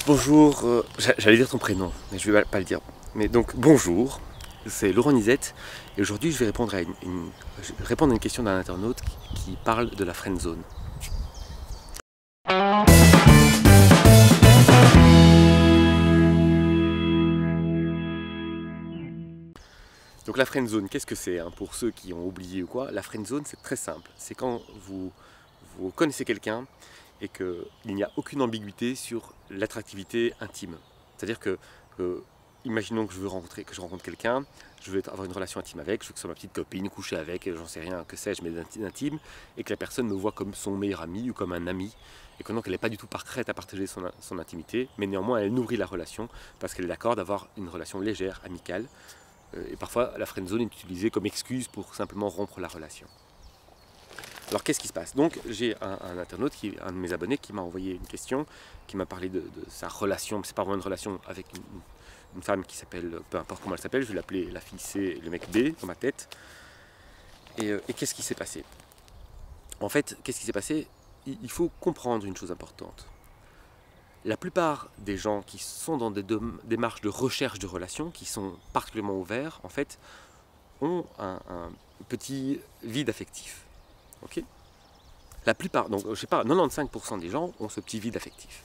Bonjour, j'allais dire ton prénom, mais je vais pas le dire. Mais donc bonjour, c'est Laurent Nizette et aujourd'hui je vais répondre à une question d'un internaute qui parle de la friend zone. Donc la friend zone, qu'est-ce que c'est hein, pour ceux qui ont oublié ou quoi? La friend zone, c'est très simple. C'est quand vous connaissez quelqu'un et qu'il n'y a aucune ambiguïté sur l'attractivité intime. C'est-à-dire que, imaginons que je rencontre quelqu'un, je veux avoir une relation intime avec, je veux que ce soit ma petite copine, coucher avec, j'en sais rien, que sais-je, mais intime, et que la personne me voit comme son meilleur ami ou comme un ami, et que donc elle n'est pas du tout prête à partager son intimité, mais néanmoins elle nourrit la relation parce qu'elle est d'accord d'avoir une relation légère, amicale, et parfois la friend zone est utilisée comme excuse pour simplement rompre la relation. Alors qu'est-ce qui se passe? Donc j'ai un internaute, un de mes abonnés, qui m'a envoyé une question, qui m'a parlé de sa relation, c'est pas vraiment une relation avec une femme qui s'appelle, peu importe comment elle s'appelle, je vais l'appeler la fille C et le mec B dans ma tête. Et qu'est-ce qui s'est passé? En fait, qu'est-ce qui s'est passé? Il faut comprendre une chose importante. La plupart des gens qui sont dans des démarches de recherche de relations, qui sont particulièrement ouverts, en fait, ont un petit vide affectif. Okay, la plupart, donc je sais pas, 95% des gens ont ce petit vide affectif.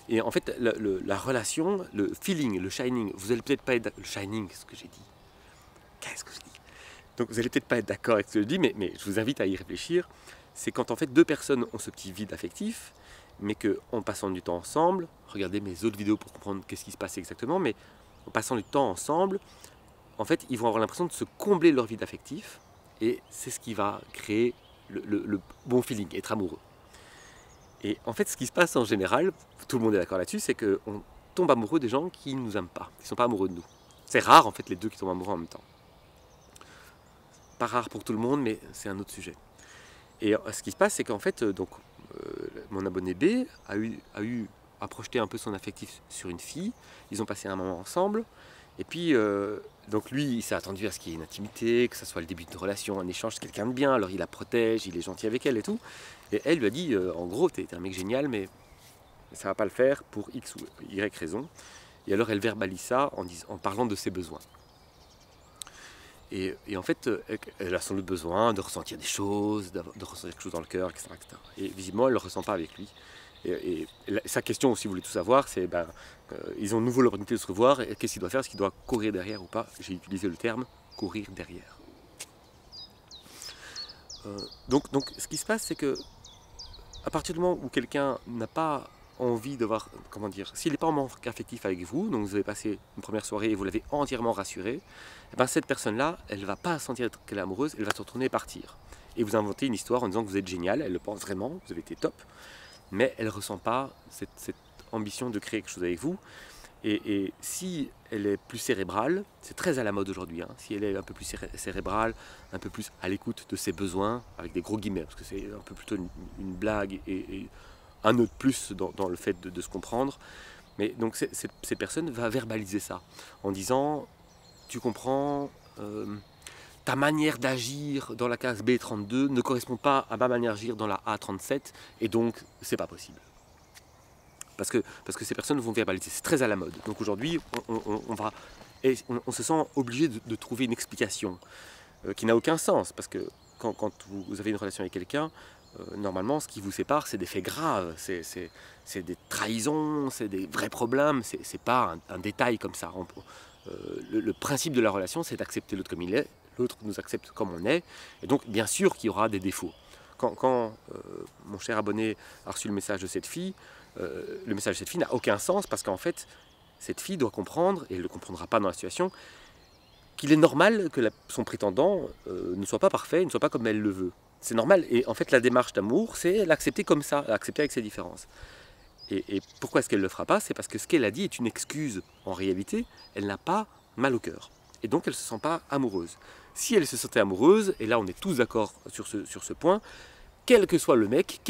Et en fait, la relation, le feeling, le shining, vous allez peut-être pas être... Le shining, ce que j'ai dit. Qu'est-ce que je dis? Donc vous allez peut-être pas être d'accord avec ce que je dis, mais je vous invite à y réfléchir. C'est quand en fait deux personnes ont ce petit vide affectif, mais qu'en passant du temps ensemble, regardez mes autres vidéos pour comprendre qu'est-ce qui se passe exactement, mais en passant du temps ensemble, en fait, ils vont avoir l'impression de se combler leur vide affectif, et c'est ce qui va créer le bon feeling, être amoureux. Et en fait, ce qui se passe en général, tout le monde est d'accord là-dessus, c'est qu'on tombe amoureux des gens qui ne nous aiment pas, qui ne sont pas amoureux de nous. C'est rare en fait les deux qui tombent amoureux en même temps. Pas rare pour tout le monde, mais c'est un autre sujet. Et ce qui se passe, c'est qu'en fait, mon abonné B a projeté un peu son affectif sur une fille. Ils ont passé un moment ensemble. Et puis, donc lui, il s'est attendu à ce qu'il y ait une intimité, que ça soit le début d'une relation, un échange, quelqu'un de bien. Alors il la protège, il est gentil avec elle et tout. Et elle lui a dit, en gros, t'es un mec génial, mais ça va pas le faire pour X ou Y raison. Et alors elle verbalise ça en parlant de ses besoins. Et en fait, elle a sans doute besoin de ressentir des choses, de ressentir quelque chose dans le cœur, etc., etc. Et visiblement, elle ne le ressent pas avec lui. Et sa question, si vous voulez tout savoir, c'est ils ont de nouveau l'opportunité de se revoir, et qu'est-ce qu'il doit faire? Est-ce qu'il doit courir derrière ou pas? J'ai utilisé le terme courir derrière. Donc, ce qui se passe, c'est que à partir du moment où quelqu'un n'a pas envie de voir, comment dire, s'il n'est pas en manque affectif avec vous, donc vous avez passé une première soirée et vous l'avez entièrement rassuré, et ben cette personne-là, elle ne va pas sentir qu'elle est amoureuse, elle va se retourner et partir. Et vous inventez une histoire en disant que vous êtes génial, elle le pense vraiment, vous avez été top, mais elle ne ressent pas cette ambition de créer quelque chose avec vous. Et si elle est plus cérébrale, c'est très à la mode aujourd'hui, hein, si elle est un peu plus cérébrale, un peu plus à l'écoute de ses besoins, avec des gros guillemets, parce que c'est un peu plutôt une blague et un autre plus dans le fait de se comprendre. Mais donc cette personne va verbaliser ça en disant, tu comprends, ta manière d'agir dans la case B32 ne correspond pas à ma manière d'agir dans la A37, et donc c'est pas possible. Parce que ces personnes vont verbaliser, c'est très à la mode. Donc aujourd'hui, on se sent obligé de trouver une explication qui n'a aucun sens, parce que quand vous avez une relation avec quelqu'un, normalement ce qui vous sépare, c'est des faits graves, c'est des trahisons, c'est des vrais problèmes, c'est pas un détail comme ça. Le principe de la relation, c'est d'accepter l'autre comme il est, l'autre nous accepte comme on est, et donc bien sûr qu'il y aura des défauts. Quand mon cher abonné a reçu le message de cette fille, le message de cette fille n'a aucun sens, parce qu'en fait, cette fille doit comprendre, et elle ne le comprendra pas dans la situation, qu'il est normal que son prétendant ne soit pas parfait, ne soit pas comme elle le veut. C'est normal, et en fait la démarche d'amour, c'est l'accepter comme ça, l'accepter avec ses différences. Et pourquoi est-ce qu'elle ne le fera pas? C'est parce que ce qu'elle a dit est une excuse. En réalité, elle n'a pas mal au cœur. Et donc elle ne se sent pas amoureuse. Si elle se sentait amoureuse, et là on est tous d'accord sur ce point, quel que soit le mec,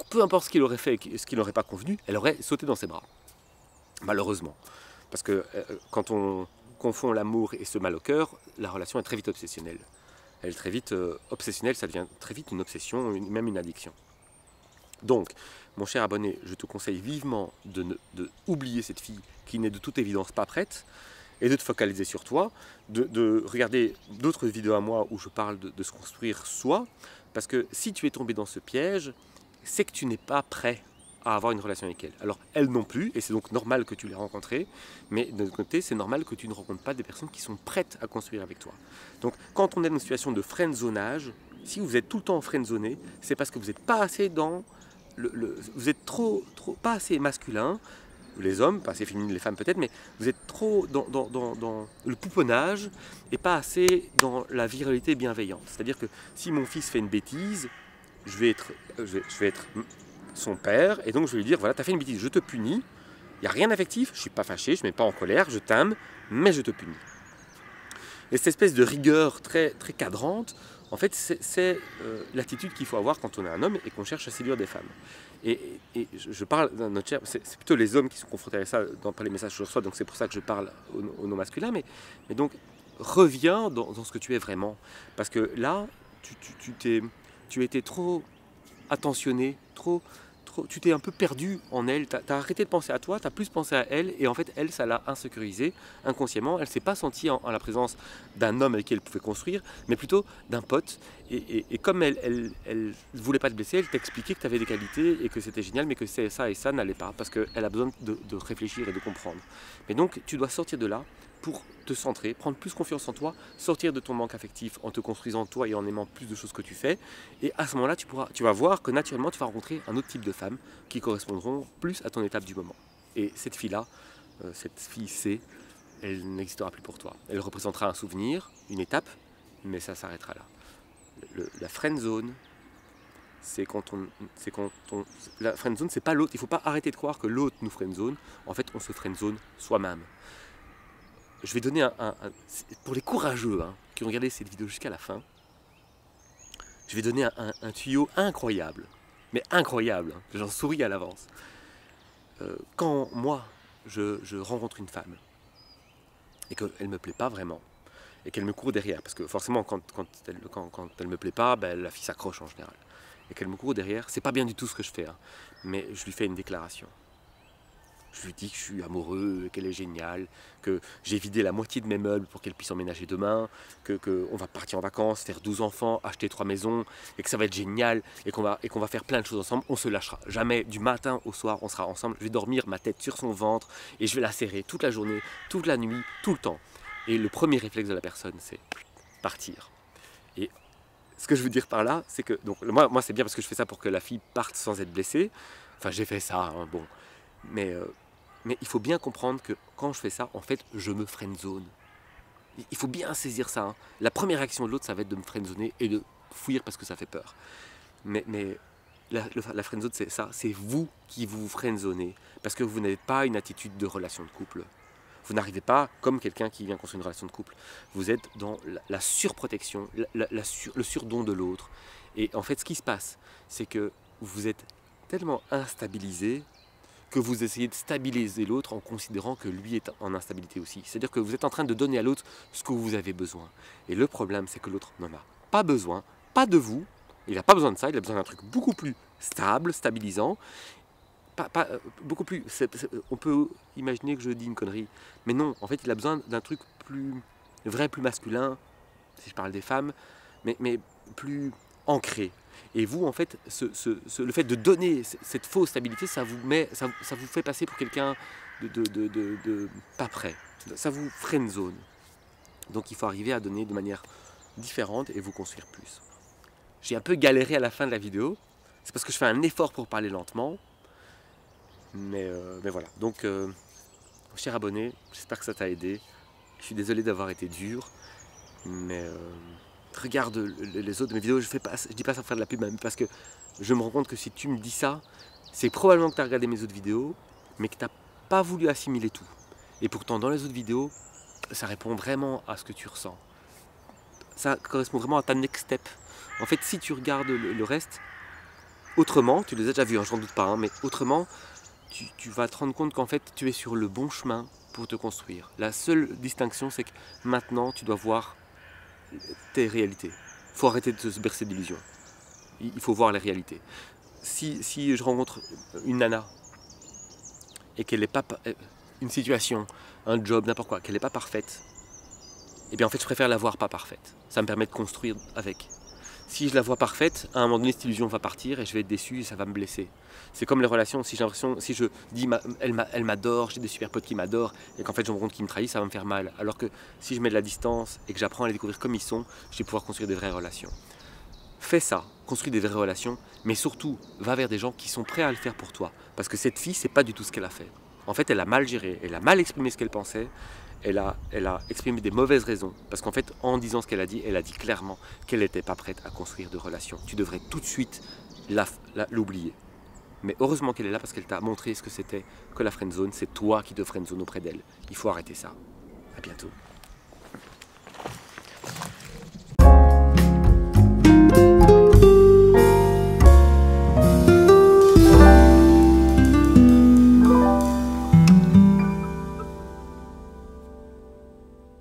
peu importe ce qu'il aurait fait et ce qu'il n'aurait pas convenu, elle aurait sauté dans ses bras. Malheureusement. Parce que quand on confond l'amour et ce mal au cœur, la relation est très vite obsessionnelle. Elle est très vite obsessionnelle, ça devient très vite une obsession, même une addiction. Donc, mon cher abonné, je te conseille vivement de oublier cette fille qui n'est de toute évidence pas prête et de te focaliser sur toi, de regarder d'autres vidéos à moi où je parle de se construire soi, parce que si tu es tombé dans ce piège, c'est que tu n'es pas prêt à avoir une relation avec elle. Alors, elle non plus, et c'est donc normal que tu l'aies rencontrée, mais de l'autre côté, c'est normal que tu ne rencontres pas des personnes qui sont prêtes à construire avec toi. Donc, quand on est dans une situation de friendzonage, si vous êtes tout le temps friendzoné, c'est parce que vous n'êtes pas assez dans vous êtes pas assez masculin, les hommes, pas assez féminine les femmes peut-être, mais vous êtes trop dans le pouponnage et pas assez dans la virilité bienveillante. C'est-à-dire que si mon fils fait une bêtise, je vais être son père, et donc je vais lui dire, voilà, tu as fait une bêtise, je te punis, il n'y a rien d'affectif, je ne suis pas fâché, je ne mets pas en colère, je t'aime, mais je te punis. Et cette espèce de rigueur très, très cadrante, en fait, c'est l'attitude qu'il faut avoir quand on est un homme et qu'on cherche à séduire des femmes. Et je parle d'un notre cher, c'est plutôt les hommes qui sont confrontés à ça par les messages que je reçois, donc c'est pour ça que je parle au non masculin, mais donc reviens dans ce que tu es vraiment. Parce que là, tu as été trop attentionné, tu t'es un peu perdu en elle, tu as arrêté de penser à toi, tu as plus pensé à elle, et en fait, elle, ça l'a insécurisée inconsciemment. Elle ne s'est pas sentie en la présence d'un homme avec qui elle pouvait construire, mais plutôt d'un pote. Et comme elle ne voulait pas te blesser, elle t'expliquait que tu avais des qualités et que c'était génial, mais que ça et ça n'allait pas, parce qu'elle a besoin de réfléchir et de comprendre. Mais donc, tu dois sortir de là pour te centrer, prendre plus confiance en toi, sortir de ton manque affectif en te construisant toi et en aimant plus de choses que tu fais. Et à ce moment-là, tu vas voir que naturellement, tu vas rencontrer un autre type de femmes qui correspondront plus à ton étape du moment. Et cette fille-là, cette fille C, elle n'existera plus pour toi. Elle représentera un souvenir, une étape, mais ça s'arrêtera là. La friend zone, la friend zone, c'est pas l'autre. Il ne faut pas arrêter de croire que l'autre nous friend zone. En fait, on se friend zone soi-même. Je vais donner pour les courageux qui ont regardé cette vidéo jusqu'à la fin, je vais donner un tuyau incroyable, mais incroyable, j'en souris à l'avance. Quand moi, je rencontre une femme, et qu'elle ne me plaît pas vraiment, et qu'elle me court derrière, parce que forcément, quand elle ne me plaît pas, ben, la fille s'accroche en général, et qu'elle me court derrière, c'est pas bien du tout ce que je fais, mais je lui fais une déclaration. Je lui dis que je suis amoureux, qu'elle est géniale, que j'ai vidé la moitié de mes meubles pour qu'elle puisse emménager demain, qu'on va partir en vacances, faire 12 enfants, acheter 3 maisons, et que ça va être génial, et qu'on va faire plein de choses ensemble. On se lâchera jamais, du matin au soir, on sera ensemble. Je vais dormir ma tête sur son ventre, et je vais la serrer toute la journée, toute la nuit, tout le temps. Et le premier réflexe de la personne, c'est partir. Et ce que je veux dire par là, c'est que, donc moi c'est bien parce que je fais ça pour que la fille parte sans être blessée. Enfin, j'ai fait ça, bon. Mais il faut bien comprendre que quand je fais ça, en fait, je me friendzone. Il faut bien saisir ça. La première réaction de l'autre, ça va être de me friendzoner et de fuir parce que ça fait peur. Mais la friendzone, c'est ça. C'est vous qui vous friendzonez parce que vous n'avez pas une attitude de relation de couple. Vous n'arrivez pas comme quelqu'un qui vient construire une relation de couple. Vous êtes dans la surprotection, le surdon de l'autre. Et en fait, ce qui se passe, c'est que vous êtes tellement instabilisé que vous essayez de stabiliser l'autre en considérant que lui est en instabilité aussi. C'est-à-dire que vous êtes en train de donner à l'autre ce que vous avez besoin. Et le problème, c'est que l'autre n'en a pas besoin, pas de vous. Il n'a pas besoin de ça, il a besoin d'un truc beaucoup plus stable, stabilisant. Beaucoup plus. On peut imaginer que je dis une connerie, mais non, en fait, il a besoin d'un truc plus vrai, plus masculin, si je parle des femmes, mais plus ancré. Et vous, en fait, le fait de donner cette fausse stabilité, ça vous fait passer pour quelqu'un de pas prêt. Ça vous friendzone. Donc il faut arriver à donner de manière différente et vous construire plus. J'ai un peu galéré à la fin de la vidéo. C'est parce que je fais un effort pour parler lentement. Mais voilà. Donc, cher abonné, j'espère que ça t'a aidé. Je suis désolé d'avoir été dur. Mais regarde les autres de mes vidéos, je dis pas ça pour faire de la pub, même parce que je me rends compte que si tu me dis ça, c'est probablement que tu as regardé mes autres vidéos, mais que tu n'as pas voulu assimiler tout. Et pourtant, dans les autres vidéos, ça répond vraiment à ce que tu ressens. Ça correspond vraiment à ta next step. En fait, si tu regardes le reste, autrement, tu les as déjà vus, j'en doute pas, mais autrement, tu vas te rendre compte qu'en fait, tu es sur le bon chemin pour te construire. La seule distinction, c'est que maintenant, tu dois voir tes réalités. Il faut arrêter de se bercer d'illusions. Il faut voir les réalités. si je rencontre une nana et qu'elle n'est pas, une situation, un job, n'importe quoi, qu'elle n'est pas parfaite, et bien en fait je préfère la voir pas parfaite. Ça me permet de construire avec. Si je la vois parfaite, à un moment donné cette illusion va partir et je vais être déçu et ça va me blesser. C'est comme les relations, si j'ai l'impression, si je dis elle m'adore, j'ai des super potes qui m'adorent et qu'en fait je me rends compte qu'ils me trahissent, ça va me faire mal. Alors que si je mets de la distance et que j'apprends à les découvrir comme ils sont, je vais pouvoir construire des vraies relations. Fais ça, construis des vraies relations, mais surtout va vers des gens qui sont prêts à le faire pour toi. Parce que cette fille, c'est pas du tout ce qu'elle a fait. En fait, elle a mal géré, elle a mal exprimé ce qu'elle pensait, elle a exprimé des mauvaises raisons. Parce qu'en fait, en disant ce qu'elle a dit clairement qu'elle n'était pas prête à construire de relations. Tu devrais tout de suite l'oublier. Mais heureusement qu'elle est là parce qu'elle t'a montré ce que c'était que la friendzone. C'est toi qui te friendzone auprès d'elle. Il faut arrêter ça. À bientôt.